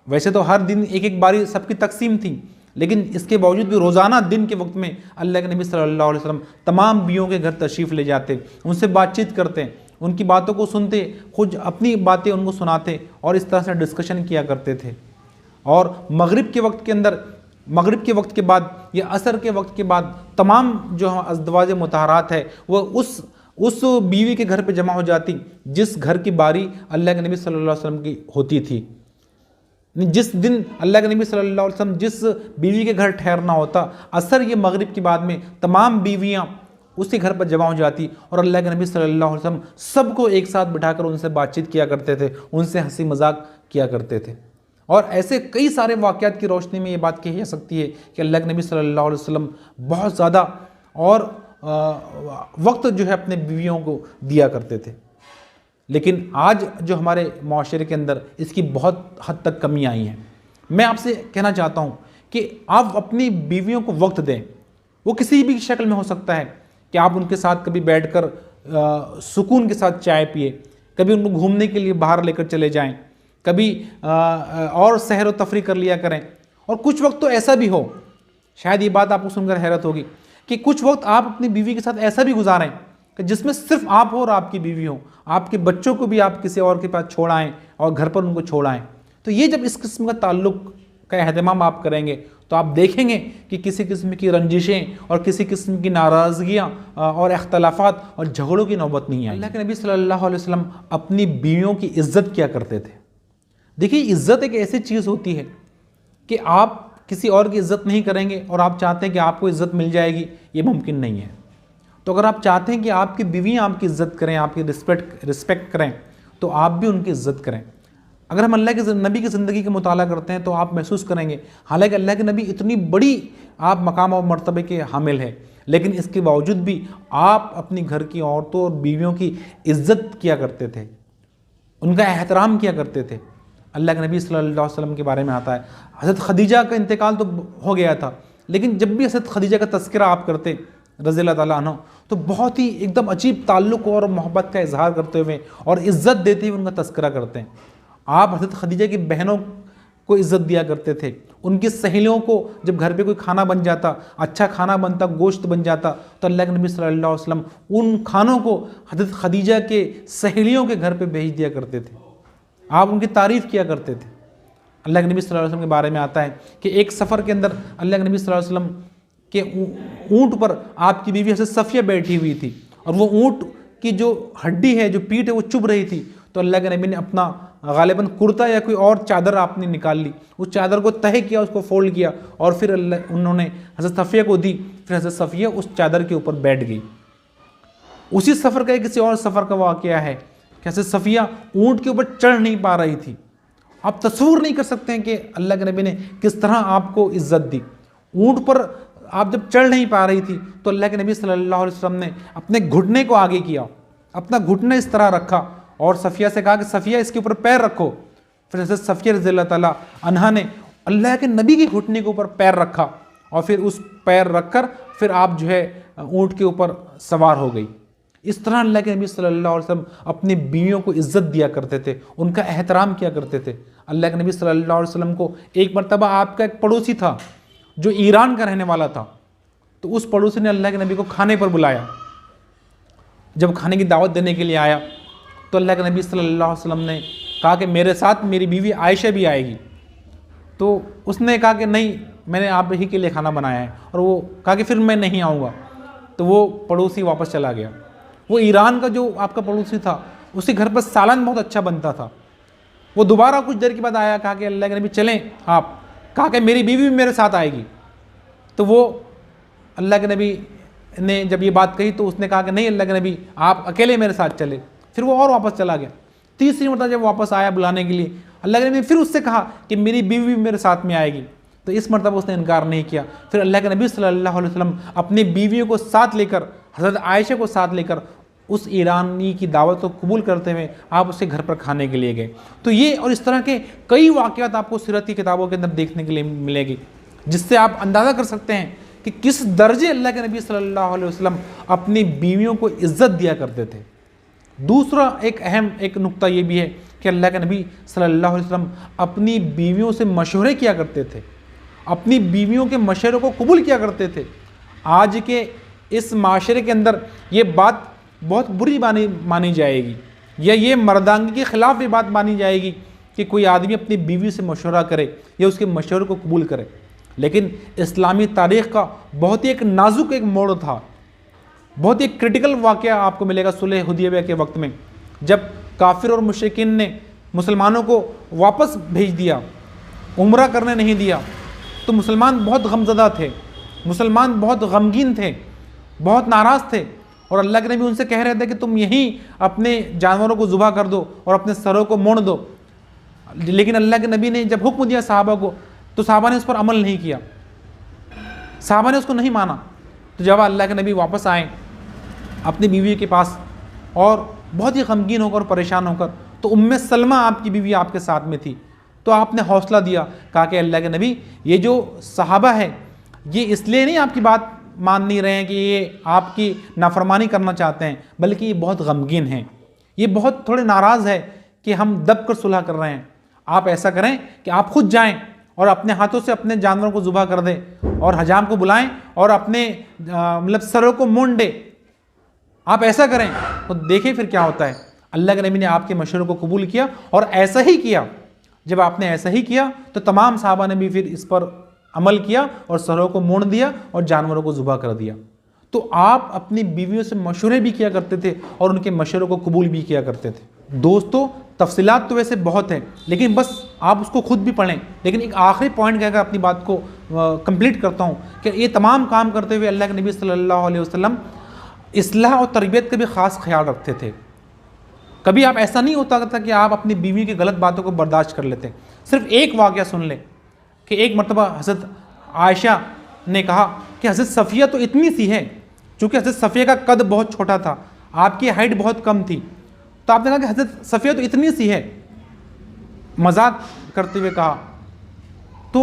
वैसे तो हर दिन एक एक बारी सबकी तकसीम थी, लेकिन इसके बावजूद भी रोज़ाना दिन के वक्त में अल्लाह के नबी सल्लल्लाहु अलैहि वसल्लम तमाम बीवियों के घर तशरीफ़ ले जाते, उनसे बातचीत करते, उनकी बातों को सुनते, खुद अपनी बातें उनको सुनाते और इस तरह से डिस्कशन किया करते थे। और मगरिब के वक्त के अंदर, मगरिब के वक्त के बाद या असर के वक्त के बाद तमाम जो अज़वाज मुतहरात है वो उस बीवी के घर पे जमा हो जाती जिस घर की बारी अल्लाह के नबी सल्लल्लाहु अलैहि वसल्लम की होती थी। जिस दिन अल्लाह के नबी सल्लल्लाहु अलैहि वसल्लम जिस बीवी के घर ठहरना होता, असर ये मगरिब के बाद में तमाम बीवियाँ उसी घर पर जमा हो जाती और अल्लाह के नबी सल्लल्लाहु अलैहि वसल्लम सबको एक साथ बिठाकर उनसे बातचीत किया करते थे, उनसे हंसी मजाक किया करते थे। और ऐसे कई सारे वाक़यात की रोशनी में ये बात कही जा सकती है कि अल्लाह के नबी सल्लल्लाहु अलैहि वसल्लम बहुत ज़्यादा और वक्त जो है अपने बीवियों को दिया करते थे। लेकिन आज जो हमारे माशरे के अंदर इसकी बहुत हद तक कमी आई है। मैं आपसे कहना चाहता हूँ कि आप अपनी बीवियों को वक्त दें। वो किसी भी शक्ल में हो सकता है कि आप उनके साथ कभी बैठकर सुकून के साथ चाय पिए, कभी उनको घूमने के लिए बाहर लेकर चले जाएं, कभी और सैर व तफरी कर लिया करें। और कुछ वक्त तो ऐसा भी हो, शायद ये बात आपको सुनकर हैरत होगी, कि कुछ वक्त आप अपनी बीवी के साथ ऐसा भी गुजारें कि जिसमें सिर्फ आप हो और आपकी बीवी हो, आपके बच्चों को भी आप किसी और के पास छोड़ आएँ और घर पर उनको छोड़ आएँ। तो ये जब इस किस्म का ताल्लुक़ का एहतमाम आप करेंगे तो आप देखेंगे कि किसी किस्म की रंजिशें और किसी किस्म की नाराज़गियाँ और अख्तलाफात और झगड़ों की नौबत नहीं आई। अल्लाह के नबी सल्लल्लाहु अलैहि वसल्लम अपनी बीवियों की इज़्ज़त किया करते थे। देखिए, इज़्ज़त एक ऐसी चीज़ होती है कि आप किसी और की इज़्ज़त नहीं करेंगे और आप चाहते हैं कि आपको इज़्ज़त मिल जाएगी, ये मुमकिन नहीं है। तो अगर आप चाहते हैं कि आपकी बीवियाँ आपकी इज़्ज़त करें, आपकी रिस्पेक्ट करें, तो आप भी उनकी इज़्ज़त करें। अगर हम अल्लाह के नबी की ज़िंदगी का मुताला करते हैं तो आप महसूस करेंगे, हालांकि अल्लाह के नबी इतनी बड़ी आप मकाम और मर्तबे के हामिल है, लेकिन इसके बावजूद भी आप अपनी घर की औरतों और बीवियों की इज़्ज़त किया करते थे, उनका एहतराम किया करते थे। अल्लाह के नबी सल्लल्लाहु अलैहि वसल्लम के बारे में आता है, हज़रत खदीजा का इंतकाल तो हो गया था, लेकिन जब भी हज़रत खदीजा का तज़किरा आप करते रज़ियल्लाहु ताला अन्हा, तो बहुत ही एकदम अजीब ताल्लुक़ और मोहब्बत का इजहार करते हुए और इज़्ज़त देते हुए उनका तज़किरा करते हैं। आप हज़रत खदीजा की बहनों को इज़्ज़त दिया करते थे, उनकी सहेलियों को जब घर पे कोई खाना बन जाता, अच्छा खाना बनता, गोश्त बन जाता, तो अल्लाह के नबी सल्लल्लाहु अलैहि वसल्लम उन खानों को हज़रत खदीजा के सहेलियों के घर पे भेज दिया करते थे। आप उनकी तारीफ़ किया करते थे। अल्लाह के नबी सल्लल्लाहु अलैहि वसल्लम के बारे में आता है कि एक सफ़र के अंदर अल्लाह के नबी सल्लल्लाहु अलैहि वसल्लम के ऊँट पर आपकी बीवी हज़रत सफ़िया बैठी हुई थी और वो ऊँट की जो हड्डी है, जो पीठ है, वो चुभ रही थी। तो अल्लाह के नबी ने अपना गालिबन कुर्ता या कोई और चादर आपने निकाल ली, उस चादर को तह किया, उसको फोल्ड किया और फिर उन्होंने हज़रत सफ़िया को दी। फिर हज़रत सफ़िया उस चादर के ऊपर बैठ गई। उसी सफ़र का किसी और सफ़र का वाक़या है कि हज़रत सफ़िया ऊँट के ऊपर चढ़ नहीं पा रही थी। आप तस्वूर नहीं कर सकते हैं कि अल्लाह के नबी ने किस तरह आपको इज़्ज़त दी। ऊँट पर आप जब चढ़ नहीं पा रही थी तो अल्लाह के नबी सल्लल्लाहु अलैहि वसल्लम ने अपने घुटने को आगे किया, अपना घुटना इस तरह रखा और सफ़िया से कहा कि सफ़िया इसके ऊपर पैर रखो। फिर हज़रत सफ़िया रज़ियल्लाहु ताला अन्हा ने अल्लाह के नबी की घुटने के ऊपर पैर रखा और फिर उस पैर रखकर फिर आप जो है ऊँट के ऊपर सवार हो गई। इस तरह अल्लाह के नबी सल्लल्लाहु अलैहि वसल्लम अपनी बीवियों को इज़्ज़त दिया करते थे, उनका एहतराम किया करते थे। अल्लाह के नबी सल्लल्लाहु अलैहि वसल्लम को एक मरतबा आपका एक पड़ोसी था जो ईरान का रहने वाला था, तो उस पड़ोसी ने अल्लाह के नबी को खाने पर बुलाया। जब खाने की दावत देने के लिए आया तो अल्लाह के नबी सल्लल्लाहु अलैहि वसल्लम ने कहा कि मेरे साथ मेरी बीवी आयशा भी आएगी। तो उसने कहा कि नहीं, मैंने आप ही के लिए खाना बनाया है, और वो कहा कि फिर मैं नहीं आऊँगा। तो वो पड़ोसी वापस चला गया। वो ईरान का जो आपका पड़ोसी था, उसके घर पर सालन बहुत अच्छा बनता था। वो दोबारा कुछ देर के बाद आया, कहा कि अल्लाह के नबी चलें आप, कहा कि मेरी बीवी भी मेरे साथ आएगी। तो वो अल्लाह के नबी ने जब ये बात कही तो उसने कहा कि नहीं अल्लाह के नबी, आप अकेले मेरे साथ चले। फिर वो और वापस चला गया। तीसरी मरतबा जब वापस आया बुलाने के लिए, अल्लाह के नबी फिर उससे कहा कि मेरी बीवी भी मेरे साथ में आएगी। तो इस मरतबा उसने इनकार नहीं किया। फिर अल्लाह के नबी सल्लल्लाहु अलैहि वसल्लम अपनी बीवियों को साथ लेकर, हज़रत आयशा को साथ लेकर उस ईरानी की दावत को कबूल करते हुए आप उसके घर पर खाने के लिए गए। तो ये और इस तरह के कई वाक़यात आपको सीरत की किताबों के अंदर देखने के लिए मिलेगी, जिससे आप अंदाज़ा कर सकते हैं कि किस दर्जे अल्लाह के नबी सल्लल्लाहु अलैहि वसल्लम अपनी बीवियों को इज़्ज़त दिया करते थे। दूसरा एक अहम एक नुक्ता ये भी है कि अल्लाह के नबी सल्लल्लाहु अलैहि वसल्लम अपनी बीवियों से मशवरे किया करते थे, अपनी बीवियों के मशवरे को कबूल किया करते थे। आज के इस माशरे के अंदर ये बात बहुत बुरी मानी जाएगी, या ये मर्दांगी के ख़िलाफ़ ये बात मानी जाएगी कि कोई आदमी अपनी बीवी से मशवरा करे या उसके मशवरे को कबूल करे। लेकिन इस्लामी तारीख़ का बहुत ही एक नाजुक एक मोड़ था, बहुत ही क्रिटिकल वाक़या आपको मिलेगा सुलह हुदैबिया के वक्त में, जब काफिर और मुशरिकीन ने मुसलमानों को वापस भेज दिया, उम्रा करने नहीं दिया। तो मुसलमान बहुत गमज़दा थे, मुसलमान बहुत गमगीन थे, बहुत नाराज़ थे, और अल्लाह के नबी उनसे कह रहे थे कि तुम यहीं अपने जानवरों को ज़ुबह कर दो और अपने सरों को मोड़ दो। लेकिन अल्लाह के नबी ने जब हुक्म दिया सहाबा को, तो सहाबा ने उस पर अमल नहीं किया, सहाबा ने उसको नहीं माना। तो जब अल्लाह के नबी वापस आए अपनी बीवी के पास और बहुत ही गमगीन होकर और परेशान होकर, तो उम्मे सलमा आपकी बीवी आपके साथ में थी, तो आपने हौसला दिया, कहा कि अल्लाह के नबी, ये जो सहाबा है ये इसलिए नहीं आपकी बात मान नहीं रहे हैं कि ये आपकी नाफरमानी करना चाहते हैं, बल्कि ये बहुत गमगीन हैं, ये बहुत थोड़े नाराज़ है कि हम दब कर सुलह कर रहे हैं। आप ऐसा करें कि आप खुद जाएं और अपने हाथों से अपने जानवरों को ज़ुबह कर दें और हजाम को बुलाएं और अपने मतलब सरों को मोड़ दें। आप ऐसा करें तो देखें फिर क्या होता है। अल्लाह के नबी ने आपके मशवरे को कबूल किया और ऐसा ही किया। जब आपने ऐसा ही किया तो तमाम सहाबा ने भी फिर इस पर अमल किया और सरों को मोड़ दिया और जानवरों को ज़ुबह कर दिया। तो आप अपनी बीवियों से मशवरे भी किया करते थे और उनके मशवरों को कबूल भी किया करते थे। दोस्तों, तफसीलात तो वैसे बहुत हैं, लेकिन बस आप उसको खुद भी पढ़ें। लेकिन एक आखिरी पॉइंट कहकर अपनी बात को कंप्लीट करता हूँ कि ये तमाम काम करते हुए अल्लाह के नबी सल्लल्लाहु अलैहि वसल्लम इस्लाह और तरबियत का भी ख़ास ख्याल रखते थे। कभी आप ऐसा नहीं होता था कि आप अपनी बीवी की गलत बातों को बर्दाश्त कर लेते। सिर्फ एक वाक़या सुन लें कि एक मरतबा हज़रत आयशा ने कहा कि हज़रत सफ़िया तो इतनी सी है, चूँकि हज़रत सफ़िया का कद बहुत छोटा था, आपकी हाइट बहुत कम थी, तो आपने कहा कि हज़रत सफ़िया तो इतनी सी है, मजाक करते हुए कहा। तो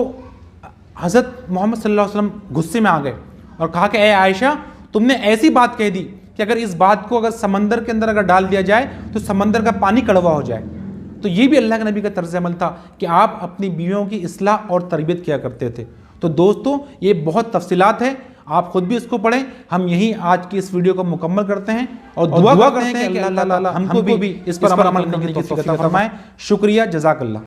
हज़रत मोहम्मद सल्लल्लाहु अलैहि वसल्लम गुस्से में आ गए और कहा कि ए आयशा, तुमने ऐसी बात कह दी कि अगर इस बात को अगर समंदर के अंदर अगर डाल दिया जाए तो समंदर का पानी कड़वा हो जाए। तो ये भी अल्लाह के नबी का तर्ज अमल था कि आप अपनी बीवियों की इस्लाह और तरबियत किया करते थे। तो दोस्तों, ये बहुत तफसीलात है, आप खुद भी इसको पढ़ें। हम यही आज की इस वीडियो को मुकम्मल करते हैं और दुआ करते हैं कि अल्लाह ताला हमको भी इस पर अमल करने की तौफीक अता फरमाए। शुक्रिया, जज़ाकल्लाह।